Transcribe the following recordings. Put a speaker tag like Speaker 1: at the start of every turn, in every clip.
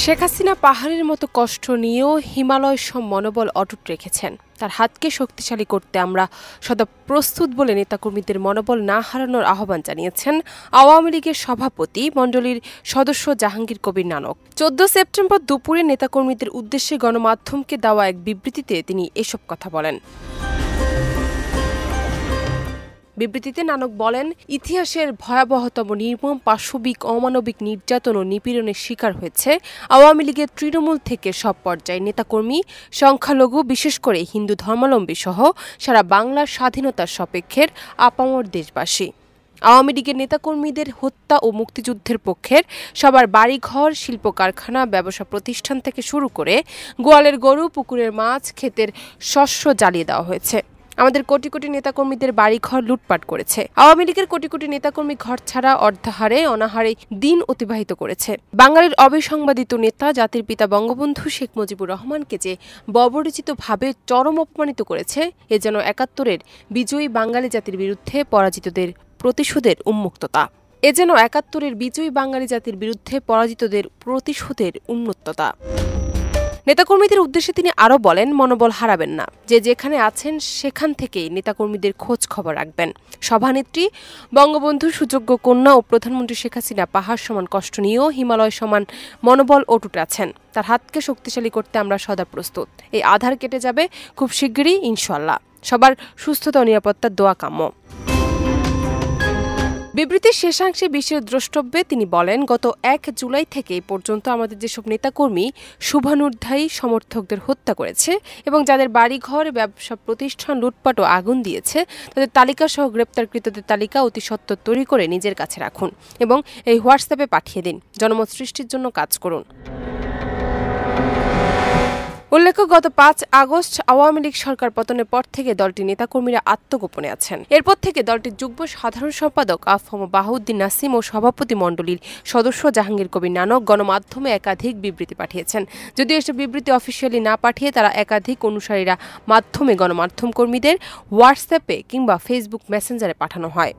Speaker 1: শেখ হাসিনা পাহাড়ের মতো কষ্ট নিয়েও হিমালয় সম মনোবল অটুট রেখেছেন। তার হাতকে শক্তিশালী করতে আমরা সদা প্রস্তুত বলে নেতাকর্মীদের মনোবল না হারানোর আহ্বান জানিয়েছেন আওয়ামী লীগের সভাপতি মণ্ডলীর সদস্য জাহাঙ্গীর কবির নানক। 14 সেপ্টেম্বর দুপুরে নেতাকর্মীদের উদ্দেশ্যে গণমাধ্যমকে দেওয়া এক বিবৃতিতে তিনি এসব কথা বলেন। বিবৃতিতে নানক বলেন, ইতিহাসের ভয়াবহতম নির্মম পাশবিক অমানবিক নির্যাতন ও নিপীড়নের শিকার হয়েছে আওয়ামী লীগের তৃণমূল থেকে সব পর্যায়ে নেতাকর্মী, সংখ্যালঘু, বিশেষ করে হিন্দু ধর্মাবলম্বী সহ সারা বাংলার স্বাধীনতার সপক্ষের আপামর দেশবাসী। আওয়ামী লীগের নেতাকর্মীদের হত্যা ও মুক্তিযুদ্ধের পক্ষের সবার বাড়িঘর, শিল্প কারখানা, ব্যবসা প্রতিষ্ঠান থেকে শুরু করে গোয়ালের গরু, পুকুরের মাছ, ক্ষেতের শস্য জ্বালিয়ে দেওয়া হয়েছে। আমাদের কোটি কোটি নেতাকর্মীদের বাড়িঘর লুটপাট করেছে। আওয়ামী লীগের কোটি কোটি নেতাকর্মী ঘর ছাড়া, অর্ধাহারে, অনাহারে দিন অতিবাহিত করেছে। বাঙালির অবিসংবাদিত নেতা, জাতির পিতা বঙ্গবন্ধু শেখ মুজিবুর রহমানকে যে বর্বরচিতভাবে চরম অপমানিত করেছে, এ যেন ৭১-এর বিজয়ী বাঙালি জাতির বিরুদ্ধে পরাজিতদের প্রতিশোধের উন্মুক্ততা। এ যেন ৭১-এর বিজয়ী বাঙালি জাতির বিরুদ্ধে পরাজিতদের প্রতিশোধের উন্মত্ততা। নেতাকর্মীদের উদ্দেশ্যে তিনি আরও বলেন, মনোবল হারাবেন না। যে যেখানে আছেন সেখান থেকেই নেতাকর্মীদের খোঁজ খবর রাখবেন। সভানেত্রী, বঙ্গবন্ধুর সুযোগ্য কন্যা ও প্রধানমন্ত্রী শেখ হাসিনা পাহাড় সমান কষ্ট নিয়েও হিমালয় সমান মনোবল অটুট আছেন। তার হাতকে শক্তিশালী করতে আমরা সদা প্রস্তুত। এই আধার কেটে যাবে খুব শিগগিরই, ইনশাআল্লাহ। সবার সুস্থতা ও নিরাপত্তার দোয়া কাম্য। বিবৃতির শেষাংশে বিশ্বের দ্রষ্টব্যে তিনি বলেন, গত ১ জুলাই থেকে পর্যন্ত আমাদের যেসব নেতাকর্মী শুভানুধ্যায়ী সমর্থকদের হত্যা করেছে এবং যাদের বাড়িঘর, ব্যবসা প্রতিষ্ঠান লুটপাট ও আগুন দিয়েছে, তাদের তালিকা সহ গ্রেপ্তারকৃতদের তালিকা অতি সত্বর তৈরি করে নিজের কাছে রাখুন এবং এই হোয়াটসঅ্যাপে পাঠিয়ে দিন। জনমত সৃষ্টির জন্য কাজ করুন। উল্লেখ্য, গত ৫ আগস্ট আওয়ামী লীগ সরকার পতনের পর থেকে দলটির নেতাকর্মীরা আত্মগোপনে আছেন। এরপর থেকে দলটির যুগ্ম সাধারণ সম্পাদক আফম বাহাউদ্দিন নাসিম ও সভাপতি মণ্ডলীর সদস্য জাহাঙ্গীর কবির নানক গণমাধ্যমে একাধিক বিবৃতি পাঠিয়েছেন। যদিও এসব বিবৃতি অফিসিয়ালি না পাঠিয়ে তারা একাধিক অনুসারীরা মাধ্যমে গণমাধ্যম কর্মীদের হোয়াটসঅ্যাপে কিংবা ফেসবুক মেসেঞ্জারে পাঠানো হয়।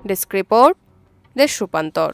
Speaker 1: ডেস্ক রিপোর্ট, দেশ রূপান্তর।